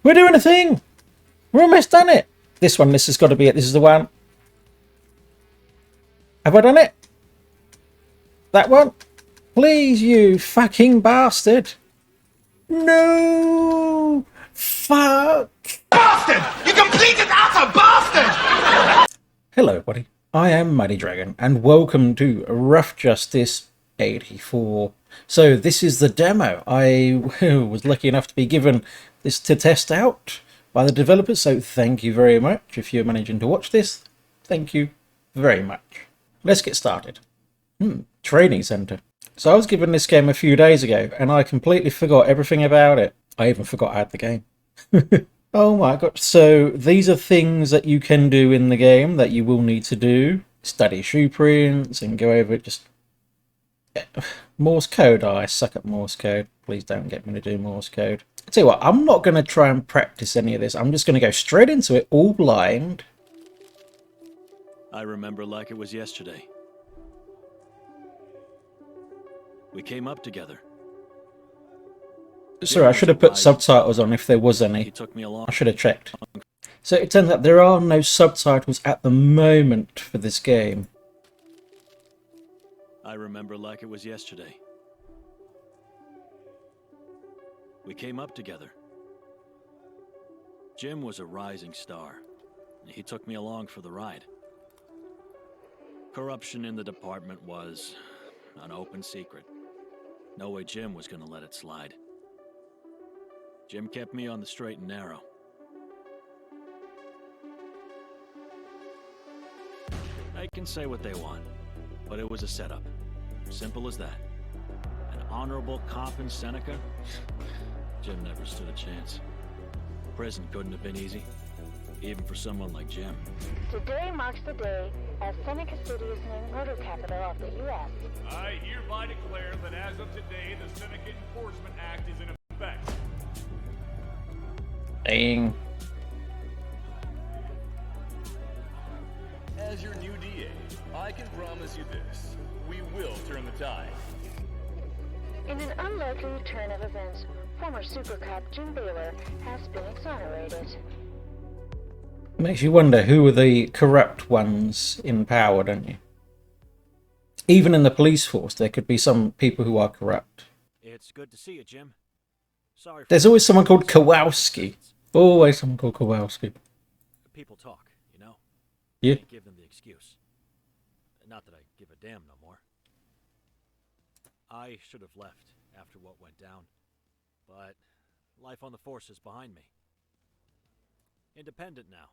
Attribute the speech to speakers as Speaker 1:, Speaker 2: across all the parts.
Speaker 1: We're doing a thing! We're almost done it! This one, this has got to be it. This is the one. Have I done it? That one? Please, you fucking bastard! No! Fuck!
Speaker 2: Bastard! You complete and utter bastard!
Speaker 1: Hello, everybody. I am Mighty Dragon, and welcome to Rough Justice 84. So, this is the demo. I was lucky enough to be given this to test out by the developers, so thank you very much. If you're managing to watch this, thank you very much. Let's get started. Training Center. So I was given this game a few days ago, and I completely forgot everything about it. I even forgot I had the game. Oh my god. So these are things that you can do in the game that you will need to do. Study shoe prints and go over it. Just Morse code. Oh, I suck at Morse code. Please don't get me to do Morse code. I tell you what, I'm not going to try and practice any of this. I'm just going to go straight into it, all blind.
Speaker 3: I remember like it was yesterday. We came up together.
Speaker 1: Sorry, I should have put subtitles on if there was any.
Speaker 3: He took me along.
Speaker 1: I should have checked. So it turns out there are no subtitles at the moment for this game.
Speaker 3: I remember like it was yesterday. We came up together. Jim was a rising star. He took me along for the ride. Corruption in the department was an open secret. No way Jim was going to let it slide. Jim kept me on the straight and narrow. They can say what they want, but it was a setup. Simple as that. An honorable cop in Seneca? Jim never stood a chance. Prison couldn't have been easy, even for someone like Jim.
Speaker 4: Today marks the day as Seneca City is named murder capital of the U.S.
Speaker 5: I hereby declare that as of today, the Seneca Enforcement Act is in effect.
Speaker 1: Dang.
Speaker 5: As your new DA, I can promise you this. We will turn the tide.
Speaker 4: In an unlikely turn of events, former super cop Jim Baylor has been exonerated.
Speaker 1: Makes you wonder who are the corrupt ones in power, don't you? Even in the police force, there could be some people who are corrupt.
Speaker 3: It's good to see you, Jim. Sorry.
Speaker 1: There's always someone called Kowalski. Always someone called Kowalski.
Speaker 3: People talk, you know?
Speaker 1: Yeah.
Speaker 3: Can't give them the excuse. Not that I give a damn no more. I should have left after what went down, but life on the force is behind me. Independent now,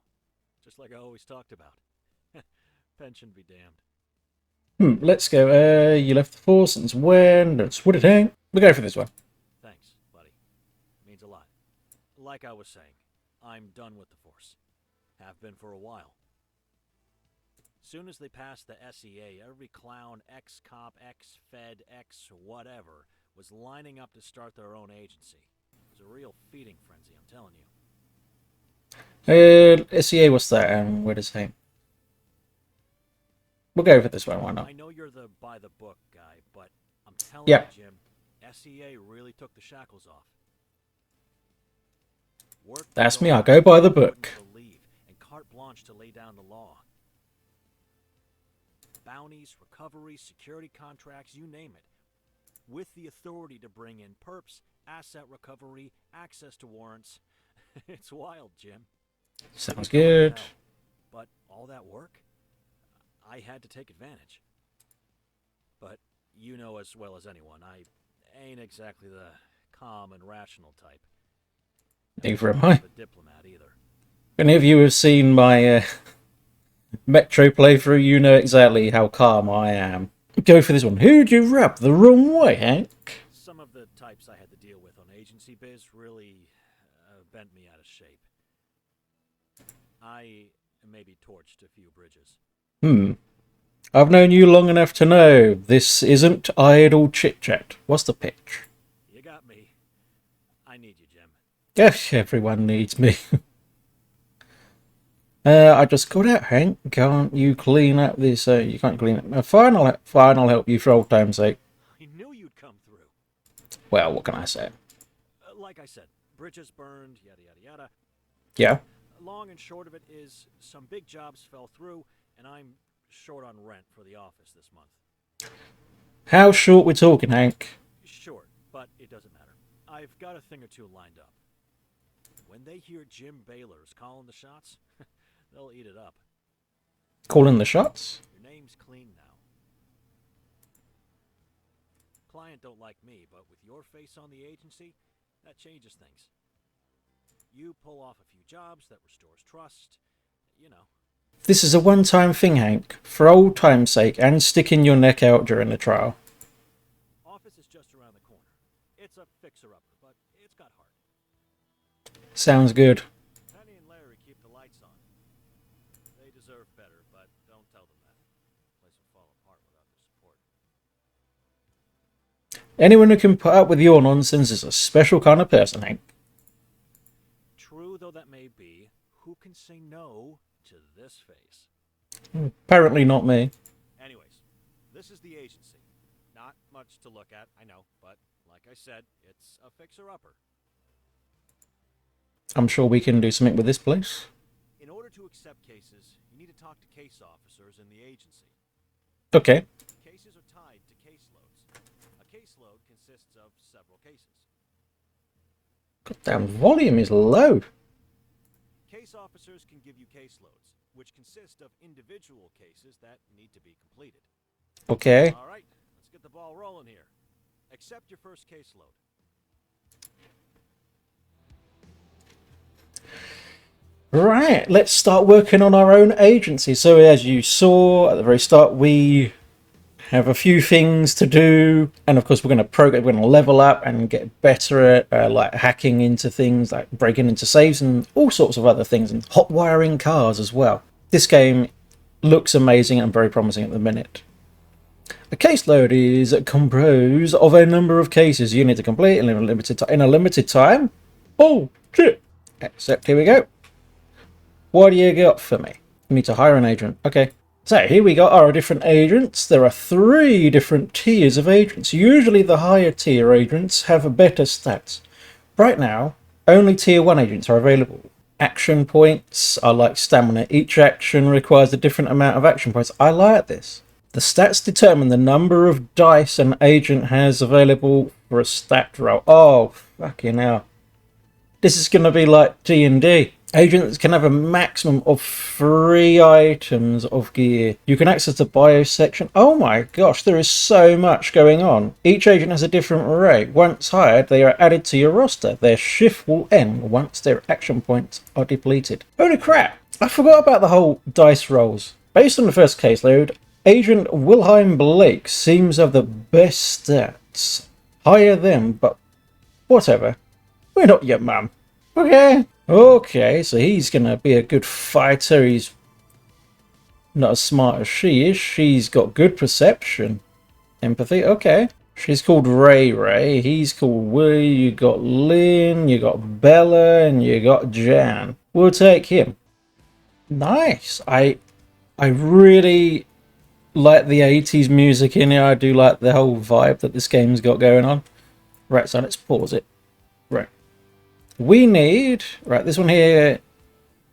Speaker 3: just like I always talked about. Pension be damned.
Speaker 1: Let's go. You left the force since when? That's what it ain't. We'll go for this one.
Speaker 3: Thanks, buddy. Means a lot. Like I was saying, I'm done with the force. Have been for a while. Soon as they passed the SEA, every clown, ex-cop, ex-fed, ex-whatever was lining up to start their own agency. It was a real feeding frenzy, I'm telling you.
Speaker 1: SEA, what's that? Where does it hang? We'll go for this one, why not?
Speaker 3: I know you're the by-the-book guy, but I'm telling
Speaker 1: Yeah.
Speaker 3: you, Jim, SEA really took the shackles off. Work
Speaker 1: That's me, I go by the book.
Speaker 3: believe, and carte blanche to lay down the law. Bounties, recoveries, security contracts, you name it. With the authority to bring in perps, asset recovery, access to warrants. It's wild, Jim.
Speaker 1: Sounds good.
Speaker 3: But all that work, I had to take advantage. But you know as well as anyone, I ain't exactly the calm and rational type.
Speaker 1: Neither am I.
Speaker 3: A diplomat either.
Speaker 1: If any of you have seen my Metro playthrough, you know exactly how calm I am. Go for this one. Who'd you rub the wrong way, Hank?
Speaker 3: Some of the types I had to deal with on agency biz really bent me out of shape. I maybe torched a few bridges.
Speaker 1: I've known you long enough to know this isn't idle chit-chat. What's the pitch?
Speaker 3: You got me. I need you, Jim.
Speaker 1: Yes, everyone needs me. I just got out, Hank. Can't you clean up this? You can't clean it. Fine, I'll help you for old time's sake.
Speaker 3: I knew you'd come through.
Speaker 1: Well, what can I say?
Speaker 3: Like I said, bridges burned, yada yada yada.
Speaker 1: Yeah.
Speaker 3: Long and short of it is, some big jobs fell through, and I'm short on rent for the office this month.
Speaker 1: How short we're talking, Hank?
Speaker 3: Short, but it doesn't matter. I've got a thing or two lined up. When they hear Jim Baylor's calling the shots, they'll eat it up.
Speaker 1: Calling the shots?
Speaker 3: Your name's clean now. Client don't like me, but with your face on the agency, that changes things. You pull off a few jobs that restores trust, you know.
Speaker 1: This is a one-time thing, Hank, for old time's sake, and sticking your neck out during the trial.
Speaker 3: Office is just around the corner. It's a fixer-upper, but it's got heart.
Speaker 1: Sounds good.
Speaker 3: Penny and Larry keep the lights on. They deserve better, but don't tell them that. The place will fall apart without their support.
Speaker 1: Anyone who can put up with your nonsense is a special kind of person, Hank.
Speaker 3: True though that may be, who can say no to this face?
Speaker 1: Apparently not me.
Speaker 3: Anyways, this is the agency. Not much to look at, I know, but like I said, it's a fixer-upper.
Speaker 1: I'm sure we can do something with this place.
Speaker 3: In order to accept cases, you need to talk to case officers in the agency.
Speaker 1: Okay.
Speaker 3: Cases are tied to caseloads. A caseload consists of several cases.
Speaker 1: Goddamn, volume is low.
Speaker 3: Case officers can give you caseloads, which consist of individual cases that need to be completed.
Speaker 1: Okay.
Speaker 3: All right, let's get the ball rolling here. Accept your first caseload.
Speaker 1: Right, let's start working on our own agency. So as you saw at the very start, we have a few things to do, and of course we're going to level up and get better at like hacking into things, like breaking into safes and all sorts of other things, and hot wiring cars as well. This game looks amazing and very promising at the minute. A caseload is composed of a number of cases you need to complete in a limited time. Oh shit! Except here we go. What do you got for me? You need to hire an agent. Okay. So here we got our different agents. There are 3 different tiers of agents. Usually the higher tier agents have better stats. Right now, only tier 1 agents are available. Action points are like stamina. Each action requires a different amount of action points. I like this. The stats determine the number of dice an agent has available for a stat roll. Oh, fucking hell. This is going to be like D&D. Agents can have a maximum of 3 items of gear. You can access the bio section. Oh my gosh, there is so much going on. Each agent has a different rate. Once hired, they are added to your roster. Their shift will end once their action points are depleted. Holy crap, I forgot about the whole dice rolls. Based on the first caseload, Agent Wilhelm Blake seems to have the best stats. Hire them, but whatever. We're not your mum. Okay, so he's gonna be a good fighter. He's not as smart as she is. She's got good perception. Empathy, okay. She's called Ray. He's called Willie. You got Lynn, you got Bella, and you got Jan. We'll take him. Nice. I really like the 80s music in here. I do like the whole vibe that this game's got going on. Right, so let's pause it. Right. We need, right, this one here,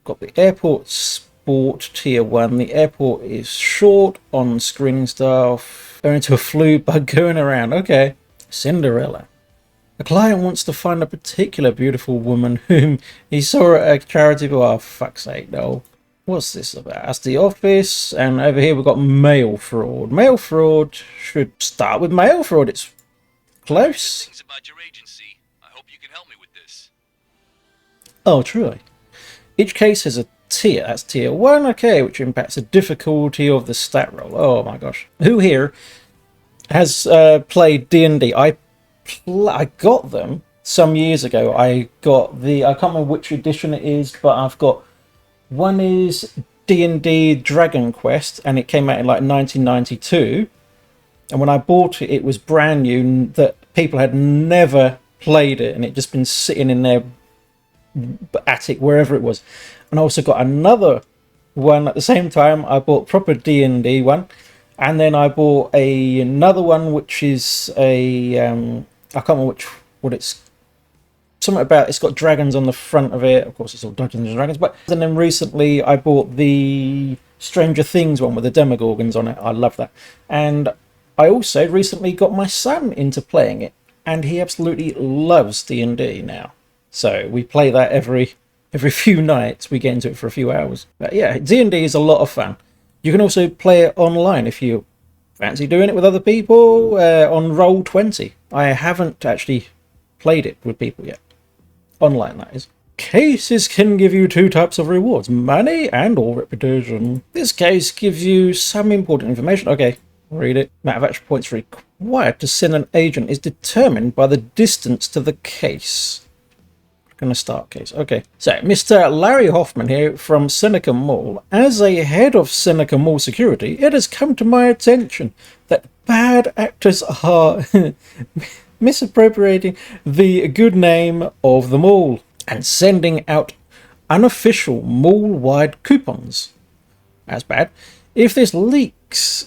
Speaker 1: got the airport sport tier 1. The airport is short on screening staff. Going to a flu bug going around. Okay. Cinderella. A client wants to find a particular beautiful woman whom he saw at a charity. Oh, fuck's sake, no. What's this about? That's the office. And over here we've got mail fraud. Mail fraud should start with mail fraud. It's close.
Speaker 6: Things about your agency. I hope you can help me with this.
Speaker 1: Oh, truly. Each case has a tier. That's tier 1, okay, which impacts the difficulty of the stat roll. Oh my gosh. Who here has played D&D? I got them some years ago. I can't remember which edition it is, but I've got, one is D&D Dragon Quest, and it came out in like 1992. And when I bought it, it was brand new, that people had never played it, and it just been sitting in their attic, wherever it was. And I also got another one at the same time. I bought proper D&D one, and then I bought another one which is a I can't remember what it's something about it's got dragons on the front of it. Of course, it's all Dungeons and Dragons. But and then recently, I bought the Stranger Things one with the Demogorgons on it. I love that. And I also recently got my son into playing it, and he absolutely loves D&D now. So we play that every few nights. We get into it for a few hours. But yeah, D&D is a lot of fun. You can also play it online if you fancy doing it with other people on Roll20. I haven't actually played it with people yet. Online, that is. Cases can give you two types of rewards, money and or reputation. This case gives you some important information. Okay, read it. Amount of action points required to send an agent is determined by the distance to the case. Gonna start case. Okay, so Mr. Larry Hoffman here from Seneca Mall. As a head of Seneca Mall security, it has come to my attention that bad actors are misappropriating the good name of the mall and sending out unofficial mall-wide coupons. That's bad. If this leaks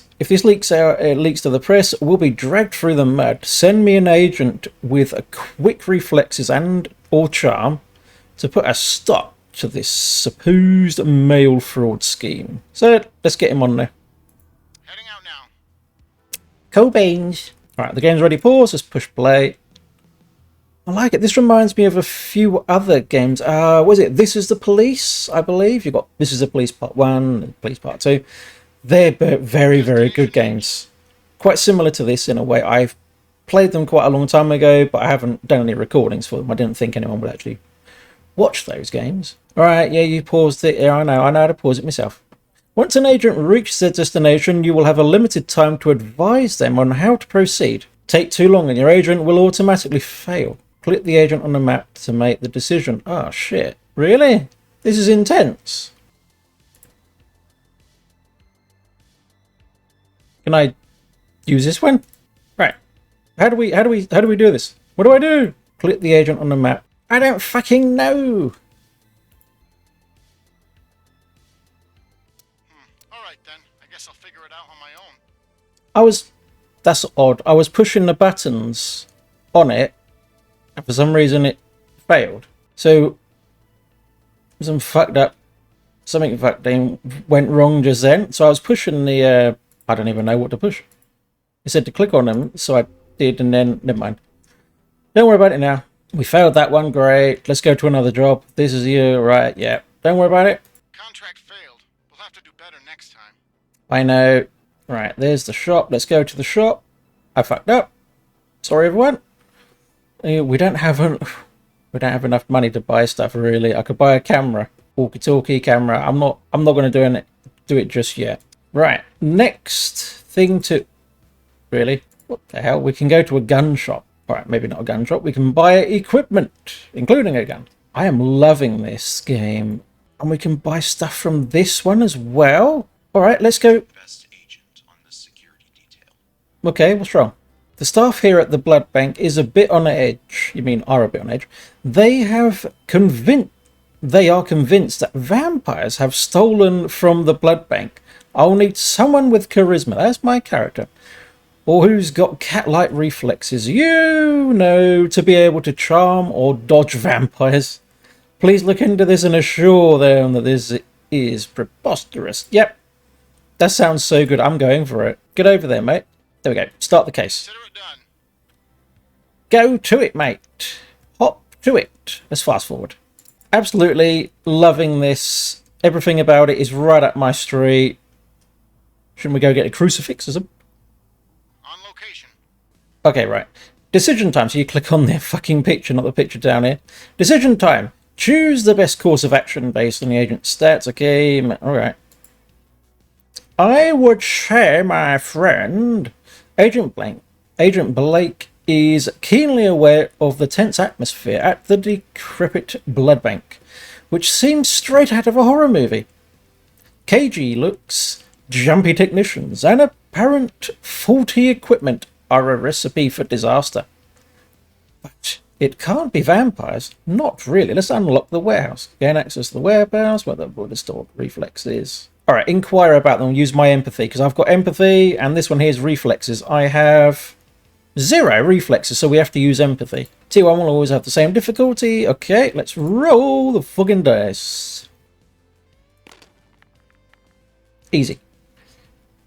Speaker 1: out, leaks to the press, we'll be dragged through the mud. Send me an agent with a quick reflexes and or charm to put a stop to this supposed mail fraud scheme. So let's get him on there.
Speaker 2: Heading out now.
Speaker 1: Cool beans. Alright, the game's ready. Pause. Let's push play. I like it. This reminds me of a few other games. Was it This Is the Police, I believe? You've got This Is the Police Part 1 and Police Part 2. They're very, very good games. Quite similar to this in a way. I've played them quite a long time ago, but I haven't done any recordings for them. I didn't think anyone would actually watch those games. Alright, yeah, you paused it. Yeah, I know how to pause it myself. Once an agent reaches their destination, you will have a limited time to advise them on how to proceed. Take too long and your agent will automatically fail. Click the agent on the map to make the decision. Oh, shit. Really? This is intense. Can I use this one? Right. How do we do this? What do I do? Click the agent on the map. I don't fucking know.
Speaker 2: Alright then, I guess I'll figure it out on my own.
Speaker 1: That's odd. I was pushing the buttons on it, and for some reason it failed. So, something went wrong just then. So I was pushing the, I don't even know what to push. It said to click on them, so I did, and then, never mind. Don't worry about it now. We failed that one, great. Let's go to another job. This is you, right, yeah. Don't worry about it.
Speaker 2: Contract failed. We'll have to do better next time.
Speaker 1: I know. Right, there's the shop. Let's go to the shop. I fucked up. Sorry, everyone. We don't have enough money to buy stuff, really. I could buy a camera, walkie-talkie camera. I'm not going to do it just yet. Right, next thing to... Really? What the hell? We can go to a gun shop. Alright, maybe not a gun shop. We can buy equipment, including a gun. I am loving this game. And we can buy stuff from this one as well. Alright, let's go.
Speaker 6: Best agent on the security detail.
Speaker 1: Okay, what's wrong? The staff here at the blood bank is a bit on edge. You mean are a bit on edge. They are convinced that vampires have stolen from the blood bank. I'll need someone with charisma. That's my character. Or who's got cat-like reflexes, you know, to be able to charm or dodge vampires. Please look into this and assure them that this is preposterous. Yep, that sounds so good. I'm going for it. Get over there, mate. There we go. Start the case.
Speaker 2: Consider it done.
Speaker 1: Go to it, mate. Hop to it. Let's fast forward. Absolutely loving this. Everything about it is right up my street. Shouldn't we go get a crucifix or something?
Speaker 2: On location.
Speaker 1: Okay, right. Decision time. So you click on their fucking picture, not the picture down here. Decision time. Choose the best course of action based on the agent's stats. Okay, alright. I would say, my friend, Agent Blake is keenly aware of the tense atmosphere at the decrepit blood bank, which seems straight out of a horror movie. Cagey looks, jumpy technicians, and apparent faulty equipment are a recipe for disaster. But it can't be vampires. Not really. Let's unlock the warehouse. Gain access to the warehouse where the stored reflexes. Alright, inquire about them. Use my empathy, because I've got empathy, and this one here is reflexes. I have 0 reflexes, so we have to use empathy. T1 will always have the same difficulty. Okay, let's roll the fucking dice. Easy.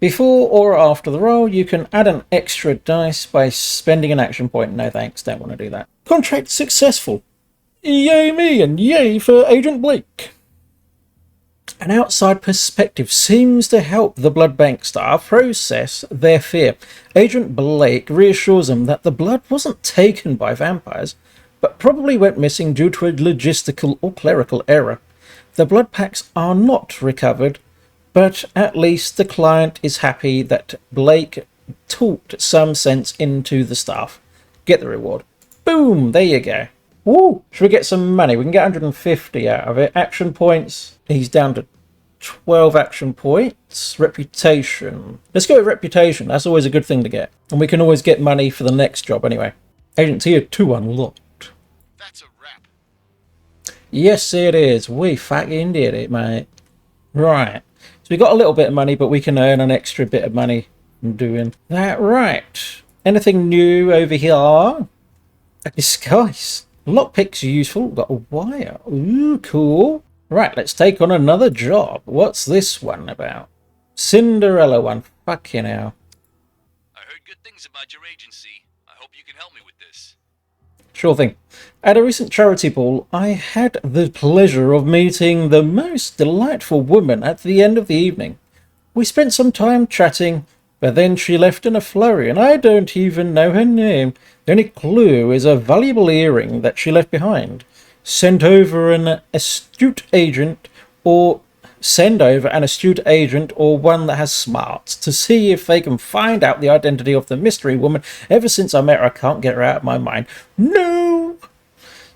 Speaker 1: Before or after the roll, you can add an extra dice by spending an action point. No thanks, don't want to do that. Contract successful. Yay me and yay for Agent Blake. An outside perspective seems to help the blood bank staff process their fear. Agent Blake reassures them that the blood wasn't taken by vampires, but probably went missing due to a logistical or clerical error. The blood packs are not recovered, but at least the client is happy that Blake talked some sense into the staff. Get the reward. Boom, there you go. Woo! Should we get some money? We can get 150 out of it. Action points. He's down to 12 action points. Reputation. Let's go with reputation. That's always a good thing to get. And we can always get money for the next job anyway. Agent Tier 2 unlocked.
Speaker 6: That's a wrap.
Speaker 1: Yes, it is. We fucking did it, mate. Right. So we got a little bit of money, but we can earn an extra bit of money from doing that. Right. Anything new over here? A disguise. Lockpicks are useful. Got a wire. Ooh, cool. Right, let's take on another job. What's this one about? Cinderella one. Fucking hell.
Speaker 7: I heard good things about your agency. I hope you can help me with this.
Speaker 1: Sure thing. At a recent charity ball, I had the pleasure of meeting the most delightful woman at the end of the evening. We spent some time chatting, but then she left in a flurry, and I don't even know her name. The only clue is a valuable earring that she left behind. Send over an astute agent or one that has smarts to see if they can find out the identity of the mystery woman. Ever since I met her, I can't get her out of my mind. No!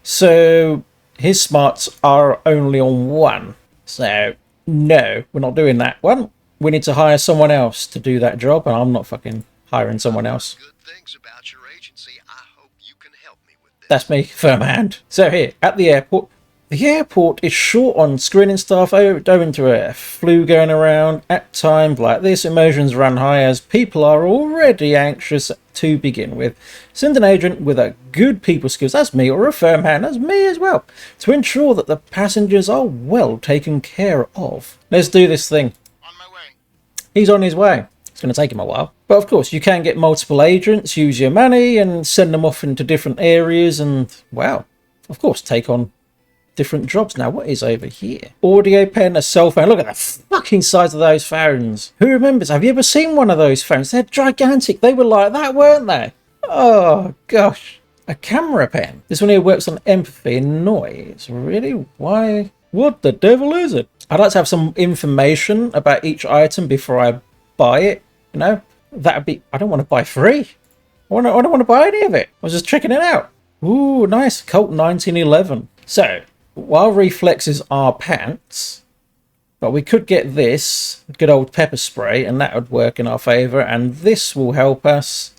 Speaker 1: So his smarts are only on one. So no, we're not doing that one. We need to hire someone else to do that job, and I'm not fucking hiring someone else.
Speaker 6: Good things about your agency. I hope you can help me with this.
Speaker 1: That's me, firm hand. So here, at the airport. The airport is short on screening staff owing to a flu going around. At times like this, emotions run high as people are already anxious to begin with. Send an agent with a good people skills, that's me, or a firm hand, that's me as well, to ensure that the passengers are well taken care of. Let's do this thing.
Speaker 6: On my way.
Speaker 1: He's on his way. It's going to take him a while. But of course, you can get multiple agents, use your money, and send them off into different areas, and, wow, of course, take on different jobs. Now, what is over here? Audio pen, a cell phone. Look at the fucking size of those phones. Who remembers? Have you ever seen one of those phones? They're gigantic. They were like that, weren't they? Oh, gosh. A camera pen. This one here works on empathy and noise. Really? Why? What the devil is it? I'd like to have some information about each item before I buy it. You know? That'd be... I don't want to buy free. I don't want to buy any of it. I was just checking it out. Ooh, nice. Colt 1911. So... while reflexes are pants, but we could get this good old pepper spray, and that would work in our favour, and this will help us.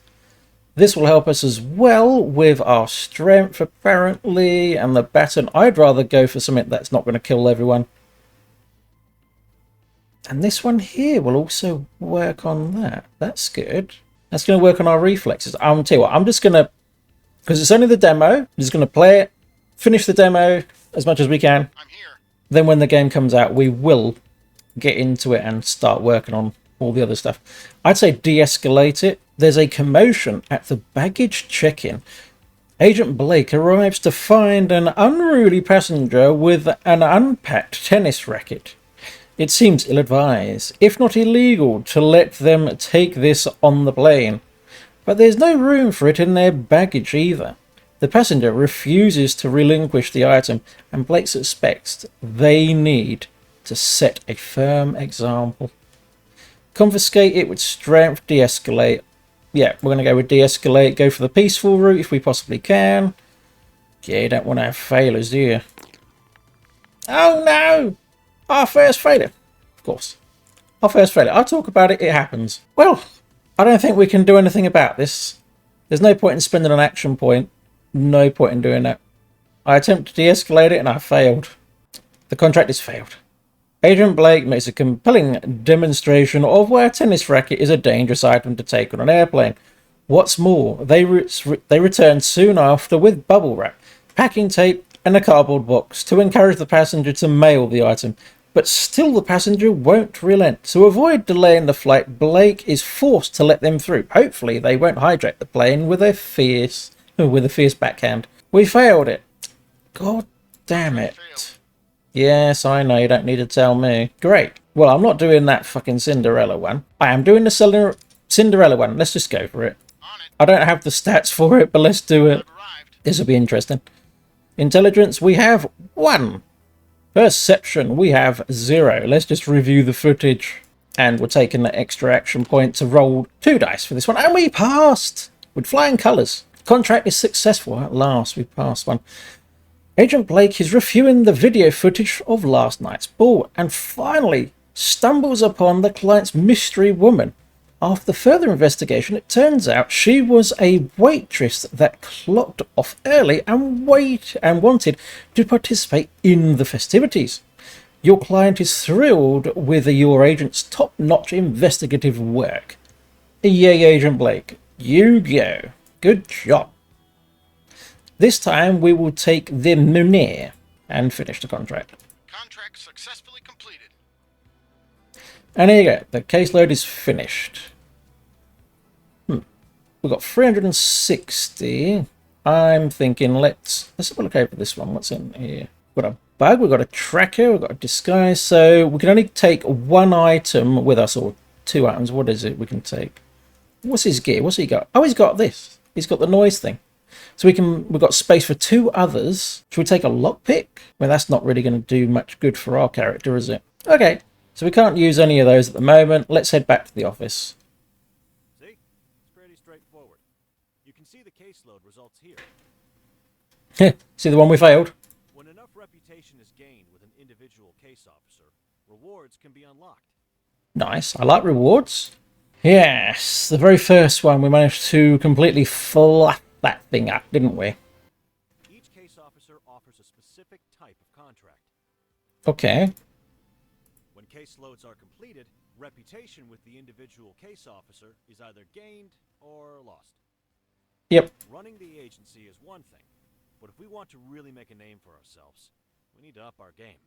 Speaker 1: This will help us as well with our strength, apparently, and the baton. I'd rather go for something that's not going to kill everyone. And this one here will also work on that. That's good. That's going to work on our reflexes. I'll tell you what, I'm just going to, because it's only the demo, I'm just going to play it, finish the demo as much as we can.
Speaker 6: I'm here.
Speaker 1: Then when the game comes out, we will get into it and start working on all the other stuff. I'd say de-escalate it. There's a commotion at the baggage check-in. Agent Blake arrives to find an unruly passenger with an unpacked tennis racket. It seems ill-advised, if not illegal, to let them take this on the plane. But there's no room for it in their baggage either. The passenger refuses to relinquish the item, and Blake suspects they need to set a firm example. Confiscate it with strength, de-escalate. Yeah, we're going to go with de-escalate, go for the peaceful route if we possibly can. Yeah, you don't want to have failures, do you? Oh no! Our first failure. Of course. Our first failure. I talk about it, it happens. Well, I don't think we can do anything about this. There's no point in spending an action point. No point in doing that. I attempted to de-escalate it and I failed. The contract is failed. Agent Blake makes a compelling demonstration of why a tennis racket is a dangerous item to take on an airplane. What's more, they returned soon after with bubble wrap, packing tape, and a cardboard box to encourage the passenger to mail the item. But still the passenger won't relent. To avoid delaying the flight, Blake is forced to let them through. Hopefully they won't hijack the plane with a fierce backhand. We failed it. God damn it. Yes, I know, you don't need to tell me. Great. Well, I'm not doing that fucking Cinderella one. I am doing the Cinderella one. Let's just go for it. I don't have the stats for it, but let's do it. This will be interesting. Intelligence, we have 1. Perception, we have 0. Let's just review the footage. And we're taking the extra action point to roll 2 dice for this one. And we passed! With flying colours. Contract is successful. At last, we passed one. Agent Blake is reviewing the video footage of last night's ball and finally stumbles upon the client's mystery woman. After further investigation, it turns out she was a waitress that clocked off early and wanted to participate in the festivities. Your client is thrilled with your agent's top-notch investigative work. Yay, Agent Blake. You go. Good job. This time we will take the Munir and finish the contract.
Speaker 6: Contract successfully completed.
Speaker 1: And here you go. The caseload is finished. We've got 360. I'm thinking let's have a look over this one. What's in here? We've got a bug, we've got a tracker, we've got a disguise. So we can only take 1 item with us, or 2 items. What is it we can take? What's his gear? What's he got? Oh, he's got this. He's got the noise thing. So we've got space for 2 others. Should we take a lockpick? Well, that's not really going to do much good for our character, is it? Okay, so we can't use any of those at the moment. Let's head back to the office.
Speaker 3: See? It's pretty straightforward. You can see the caseload results here.
Speaker 1: See the one we failed?
Speaker 3: When enough reputation is gained with an individual case officer, rewards can be unlocked.
Speaker 1: Nice. I like rewards. Yes, the very first one we managed to completely fluff that thing up, didn't we?
Speaker 3: Each case officer offers a specific type of contract.
Speaker 1: Okay.
Speaker 3: When caseloads are completed, reputation with the individual case officer is either gained or lost.
Speaker 1: Yep.
Speaker 3: Running the agency is one thing, but if we want to really make a name for ourselves, we need to up our game.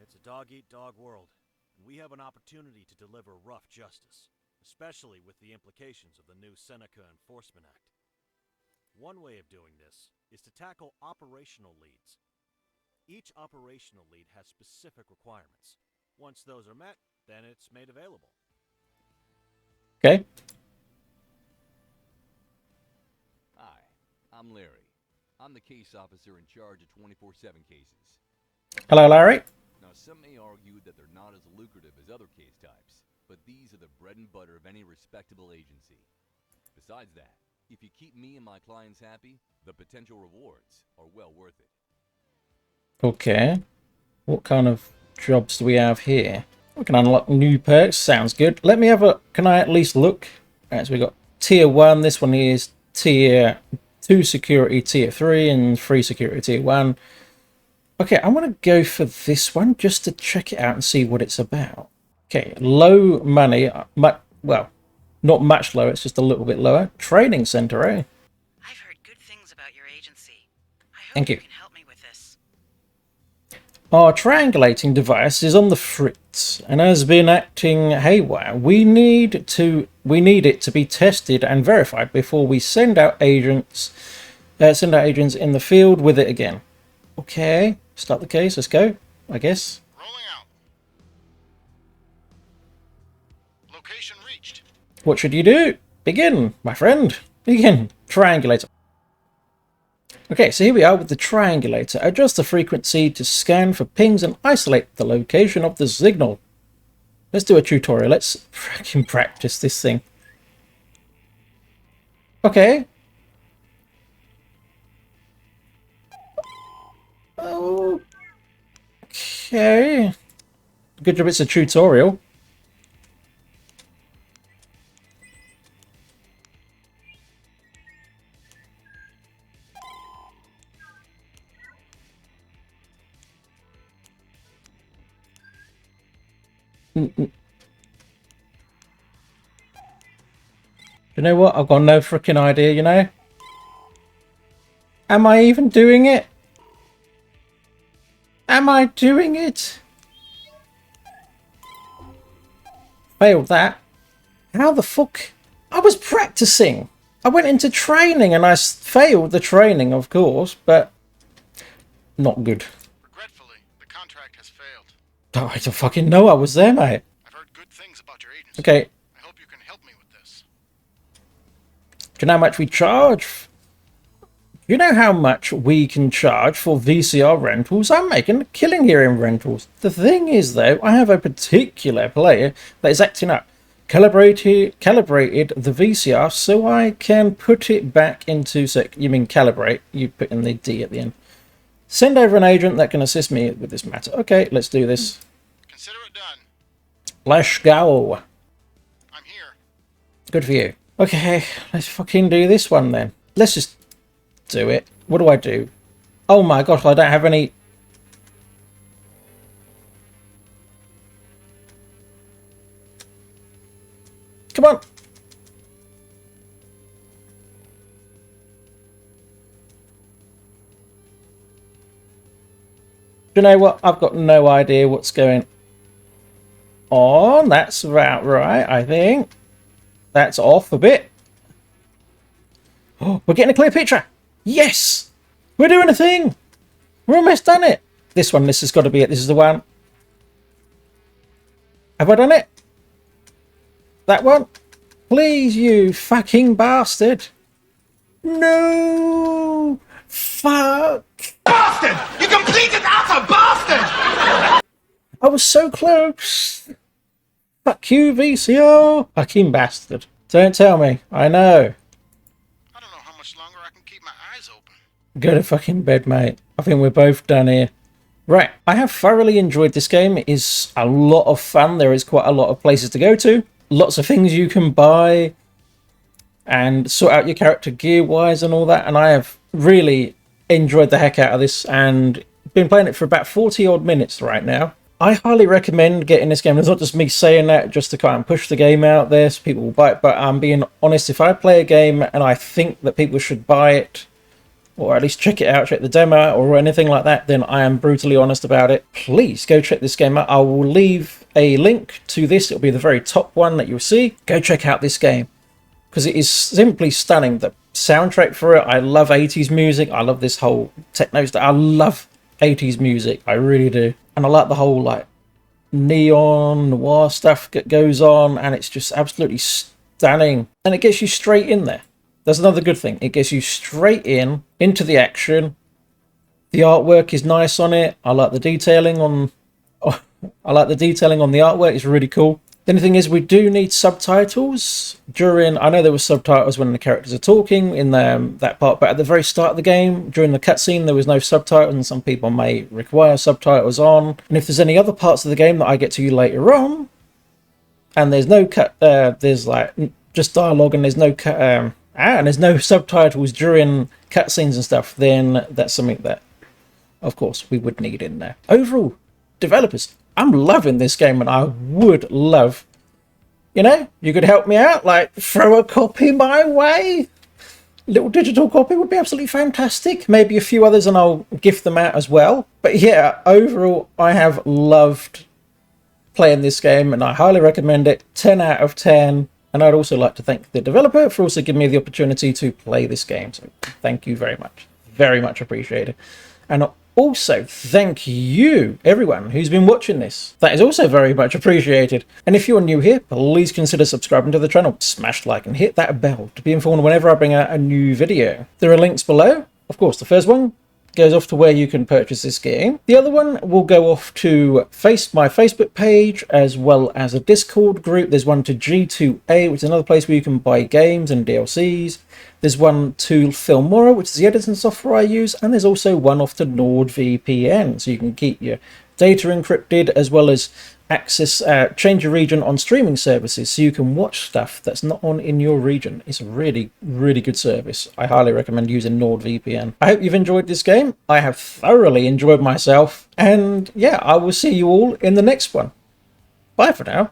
Speaker 3: It's a dog-eat-dog world, and we have an opportunity to deliver rough justice, especially with the implications of the new Seneca Enforcement Act. One way of doing this is to tackle operational leads. Each operational lead has specific requirements. Once those are met, then it's made available.
Speaker 1: Okay.
Speaker 8: Hi, I'm Larry. I'm the case officer in charge of 24/7 cases.
Speaker 1: Hello, Larry.
Speaker 8: Now, some may argue that they're not as lucrative as other case types, but these are the bread and butter of any respectable agency. Besides that, if you keep me and my clients happy, the potential rewards are well worth it.
Speaker 1: Okay. What kind of jobs do we have here? We can unlock new perks. Sounds good. Let me have a... Can I at least look? Alright, so we got tier 1. This one here is tier 2 security, tier 3, and 3 security, tier 1. Okay, I'm going to go for this one just to check it out and see what it's about. Okay, low money. Well, not much lower. It's just a little bit lower. Training center, eh?
Speaker 9: I've heard good things about your agency. I hope
Speaker 1: Thank you.
Speaker 9: you can help me with this.
Speaker 1: Our triangulating device is on the fritz and has been acting haywire. We need it to be tested and verified before we send out agents in the field with it again. Okay, start the case. Let's go, I guess.
Speaker 6: Rolling out. Location reached.
Speaker 1: What should you do? Begin, my friend. Begin. Triangulator. Okay, so here we are with the triangulator. Adjust the frequency to scan for pings and isolate the location of the signal. Let's do a tutorial. Let's freaking practice this thing. Okay. Okay. Good job it's a tutorial. You know what? I've got no freaking idea, you know? Am I even doing it? Am I doing it? Failed that. How the fuck? I was practicing. I went into training and I failed the training, of course, but not good.
Speaker 6: Regretfully, the contract has failed.
Speaker 1: Oh, I don't fucking know I was there, mate.
Speaker 6: I've heard good things about your agency.
Speaker 1: Okay.
Speaker 6: I hope you can help me with this.
Speaker 1: Do you know how much we charge? You know how much we can charge for VCR rentals? I'm making a killing here in rentals. The thing is, though, I have a particular player that is acting up. Calibrated the VCR so I can put it back into... You mean calibrate? You put in the D at the end. Send over an agent that can assist me with this matter. Okay, let's do this.
Speaker 6: Consider it done.
Speaker 1: Let's go.
Speaker 6: I'm here.
Speaker 1: Good for you. Okay, let's fucking do this one then. Let's just do it. What do I do? Oh my gosh, I don't have any... Come on. You know what? I've got no idea what's going on. That's about right, I think. That's off a bit. Oh, we're getting a clear picture. Yes! We're doing a thing. We're almost done it. This has got to be it. This is the one. Have I done it? That one? Please, you fucking bastard. No! Fuck!
Speaker 2: Bastard! You completed utter bastard!
Speaker 1: I was so close. Fuck you, VCR. Fucking bastard. Don't tell me. I know.
Speaker 6: I don't know how much longer I can keep my eyes open.
Speaker 1: Go to fucking bed, mate. I think we're both done here. Right. I have thoroughly enjoyed this game. It is a lot of fun. There is quite a lot of places to go to. Lots of things you can buy. And sort out your character gear-wise and all that. And I have really enjoyed the heck out of this. And been playing it for about 40-odd minutes right now. I highly recommend getting this game. It's not just me saying that just to kind of push the game out there so people will buy it. But I'm being honest, if I play a game and I think that people should buy it, or at least check it out, check the demo or anything like that, then I am brutally honest about it. Please go check this game out. I will leave a link to this. It'll be the very top one that you'll see. Go check out this game because it is simply stunning. The soundtrack for it, I love 80s music. I love this whole techno stuff. I love 80s music. I really do. And I like the whole like neon noir stuff that goes on, and it's just absolutely stunning. And it gets you straight in there. That's another good thing. It gets you straight into the action. The artwork is nice on it. I like the detailing on the artwork. It's really cool. The only thing is we do need subtitles during... I know there were subtitles when the characters are talking in that part, but at the very start of the game, during the cutscene, there was no subtitles, and some people may require subtitles on. And if there's any other parts of the game that I get to you later on, and there's no there's like just dialogue, and there's no and there's no subtitles during cutscenes and stuff, then that's something that, of course, we would need in there. Overall, developers, I'm loving this game, and I would love, you could help me out, like throw a copy my way. Little digital copy would be absolutely fantastic. Maybe a few others and I'll gift them out as well. But yeah, overall, I have loved playing this game and I highly recommend it. 10 out of 10. And I'd also like to thank the developer for also giving me the opportunity to play this game. So thank you very much. Very much appreciated. And also, thank you, everyone who's been watching this. That is also very much appreciated. And if you're new here, please consider subscribing to the channel. Smash like and hit that bell to be informed whenever I bring out a new video. There are links below. Of course, the first one goes off to where you can purchase this game. The other one will go off to my Facebook page, as well as a Discord group. There's one to G2A, which is another place where you can buy games and DLCs. There's one to Filmora, which is the editing software I use, and there's also one off to NordVPN, so you can keep your data encrypted, as well as access, change your region on streaming services, so you can watch stuff that's not on in your region. It's a really, really good service. I highly recommend using NordVPN. I hope you've enjoyed this game. I have thoroughly enjoyed myself, and yeah, I will see you all in the next one. Bye for now.